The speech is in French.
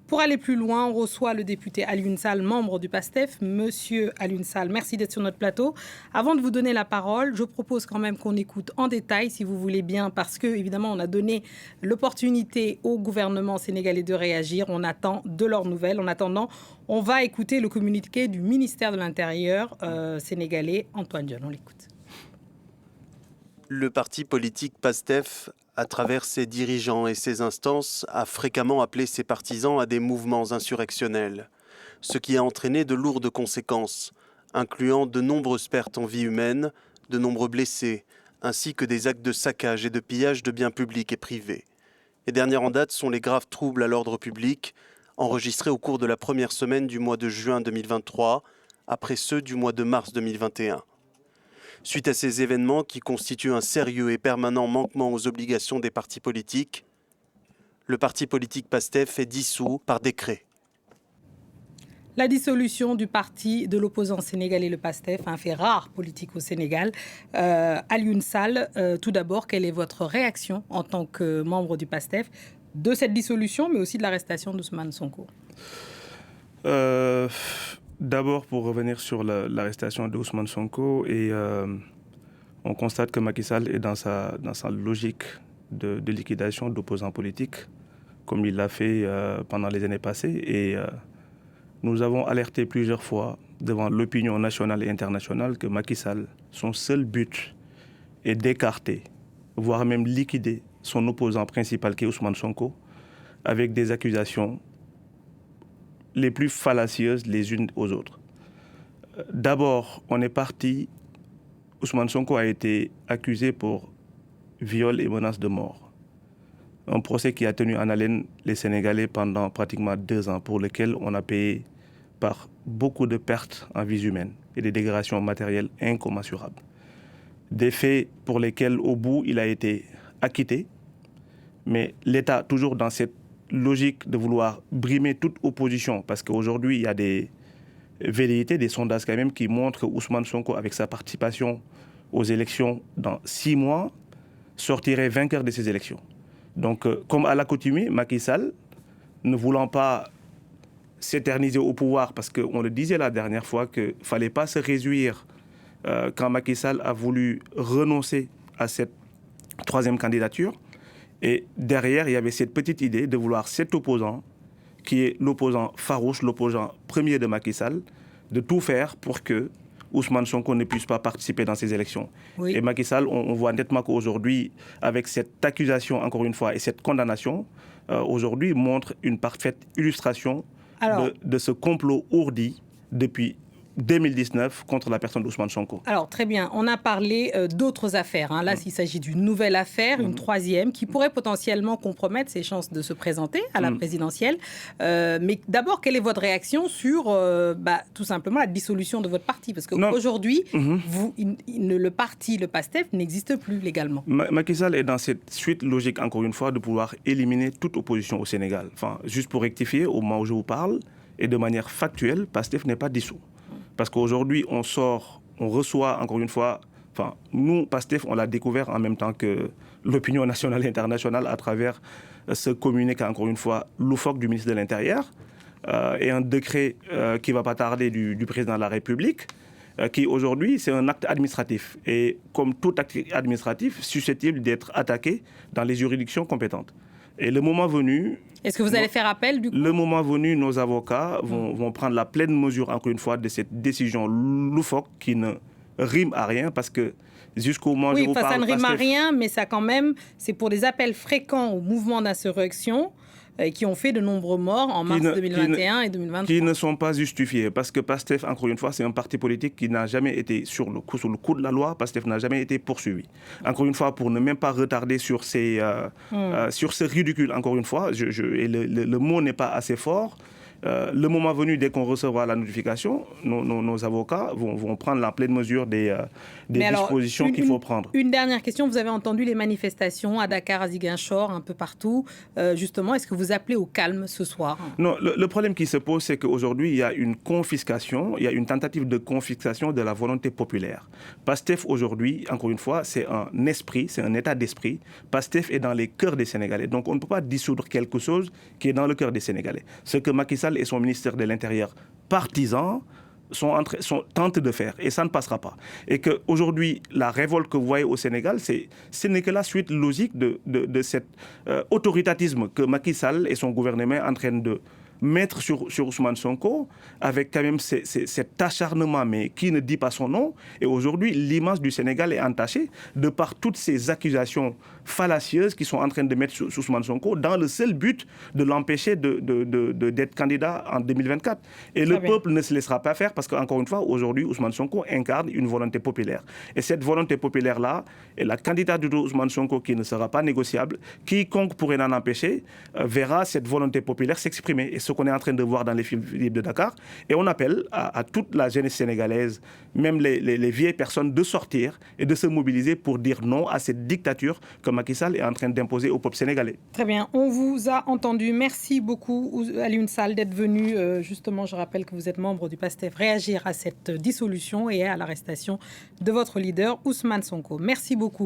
Pour aller plus loin, on reçoit le député Alioune Sall, membre du PASTEF. Monsieur Alioune Sall, merci d'être sur notre plateau. Avant de vous donner la parole, je propose quand même qu'on écoute en détail, si vous voulez bien, parce que évidemment, on a donné l'opportunité au gouvernement sénégalais de réagir. On attend de leurs nouvelles. En attendant, on va écouter le communiqué du ministère de l'Intérieur sénégalais, Antoine Diome. On l'écoute. Le parti politique PASTEF, à travers ses dirigeants et ses instances, a fréquemment appelé ses partisans à des mouvements insurrectionnels, ce qui a entraîné de lourdes conséquences, incluant de nombreuses pertes en vie humaine, de nombreux blessés, ainsi que des actes de saccage et de pillage de biens publics et privés. Les dernières en date sont les graves troubles à l'ordre public, enregistrés au cours de la première semaine du mois de juin 2023, après ceux du mois de mars 2021. Suite à ces événements qui constituent un sérieux et permanent manquement aux obligations des partis politiques, le parti politique PASTEF est dissous par décret. La dissolution du parti de l'opposant sénégalais, le PASTEF, un fait rare politique au Sénégal. Alioune Sall, tout d'abord, quelle est votre réaction en tant que membre du PASTEF de cette dissolution, mais aussi de l'arrestation d'Ousmane Sonko? D'abord, pour revenir sur l'arrestation d'Ousmane Sonko, on constate que Macky Sall est dans sa logique de liquidation d'opposants politiques, comme il l'a fait pendant les années passées. Et nous avons alerté plusieurs fois devant l'opinion nationale et internationale que Macky Sall, son seul but est d'écarter, voire même liquider son opposant principal qui est Ousmane Sonko, avec des accusations les plus fallacieuses les unes aux autres. D'abord, on est parti, Ousmane Sonko a été accusé pour viol et menace de mort. Un procès qui a tenu en haleine les Sénégalais pendant pratiquement 2 ans, pour lequel on a payé par beaucoup de pertes en vies humaines et des dégradations matérielles incommensurables. Des faits pour lesquels, au bout, il a été acquitté, mais l'État, toujours dans cette logique de vouloir brimer toute opposition, parce qu'aujourd'hui, il y a des velléités, des sondages quand même, qui montrent que Ousmane Sonko, avec sa participation aux élections dans 6 mois, sortirait vainqueur de ces élections. Donc, comme à l'accoutumée, Macky Sall, ne voulant pas s'éterniser au pouvoir, parce qu'on le disait la dernière fois qu'il ne fallait pas se réjouir quand Macky Sall a voulu renoncer à cette 3e candidature. Et derrière, il y avait cette petite idée de vouloir cet opposant, qui est l'opposant farouche, l'opposant premier de Macky Sall, de tout faire pour que Ousmane Sonko ne puisse pas participer dans ces élections. Oui. Et Macky Sall, on voit nettement qu'aujourd'hui, avec cette accusation, encore une fois, et cette condamnation, aujourd'hui montre une parfaite illustration de ce complot ourdi depuis 2019 contre la personne d'Ousmane Sonko. Alors, très bien. On a parlé d'autres affaires. Là, il s'agit d'une nouvelle affaire, une 3e, qui pourrait potentiellement compromettre ses chances de se présenter à la présidentielle. Mais d'abord, quelle est votre réaction sur tout simplement la dissolution de votre parti? Parce qu'aujourd'hui, le parti, le PASTEF, n'existe plus légalement. Macky Sall est dans cette suite logique, encore une fois, de pouvoir éliminer toute opposition au Sénégal. Enfin, juste pour rectifier, au moment où je vous parle, et de manière factuelle, PASTEF n'est pas dissous. Parce qu'aujourd'hui, on reçoit, encore une fois, nous, PASTEF, on l'a découvert en même temps que l'opinion nationale et internationale à travers ce communiqué, encore une fois, loufoque du ministre de l'Intérieur et un décret qui ne va pas tarder du président de la République, qui aujourd'hui, c'est un acte administratif. Et comme tout acte administratif, susceptible d'être attaqué dans les juridictions compétentes. Et le moment venu... Est-ce que vous allez faire appel du coup? Le moment venu, nos avocats vont prendre la pleine mesure, encore une fois, de cette décision loufoque qui ne rime à rien, parce que jusqu'au moment où je vous parle... ça ne rime à rien, mais ça quand même, c'est pour des appels fréquents au mouvement d'insurrection qui ont fait de nombreux morts en mars 2021 et 2023. Qui ne sont pas justifiés, parce que PASTEF, encore une fois, c'est un parti politique qui n'a jamais été sur le coup de la loi. PASTEF n'a jamais été poursuivi. Encore une fois, pour ne même pas retarder sur ce ridicule, encore une fois, et le mot n'est pas assez fort, Le moment venu, dès qu'on recevra la notification, nos avocats vont prendre la pleine mesure des dispositions qu'il faut prendre. Une dernière question. Vous avez entendu les manifestations à Dakar, à Ziguinchor, un peu partout. Justement, est-ce que vous appelez au calme ce soir? Non, le problème qui se pose, c'est qu'aujourd'hui, il y a une confiscation, il y a une tentative de confiscation de la volonté populaire. PASTEF, aujourd'hui, encore une fois, c'est un esprit, c'est un état d'esprit. PASTEF est dans les cœurs des Sénégalais. Donc, on ne peut pas dissoudre quelque chose qui est dans le cœur des Sénégalais. Ce que Macky Sall et son ministère de l'Intérieur partisans tentent de faire, et ça ne passera pas. Et qu'aujourd'hui, la révolte que vous voyez au Sénégal, ce n'est que la suite logique de cet autoritarisme que Macky Sall et son gouvernement sont en train de mettre sur Ousmane Sonko, avec quand même cet acharnement, mais qui ne dit pas son nom. Et aujourd'hui, l'image du Sénégal est entachée de par toutes ces accusations fallacieuses qui sont en train de mettre sur Ousmane Sonko, dans le seul but de l'empêcher d'être candidat en 2024. Et le peuple ne se laissera pas faire, parce qu'encore une fois, aujourd'hui, Ousmane Sonko incarne une volonté populaire. Et cette volonté populaire-là, et la candidature d'Ousmane Sonko qui ne sera pas négociable, quiconque pourrait en empêcher, verra cette volonté populaire s'exprimer. Et ce qu'on est en train de voir dans les films libres de Dakar. Et on appelle à toute la jeunesse sénégalaise, même les vieilles personnes, de sortir et de se mobiliser pour dire non à cette dictature que Macky Sall est en train d'imposer au peuple sénégalais. Très bien, on vous a entendu. Merci beaucoup, Alioune Sall, d'être venu. Justement, je rappelle que vous êtes membre du PASTEF, réagir à cette dissolution et à l'arrestation de votre leader, Ousmane Sonko. Merci beaucoup.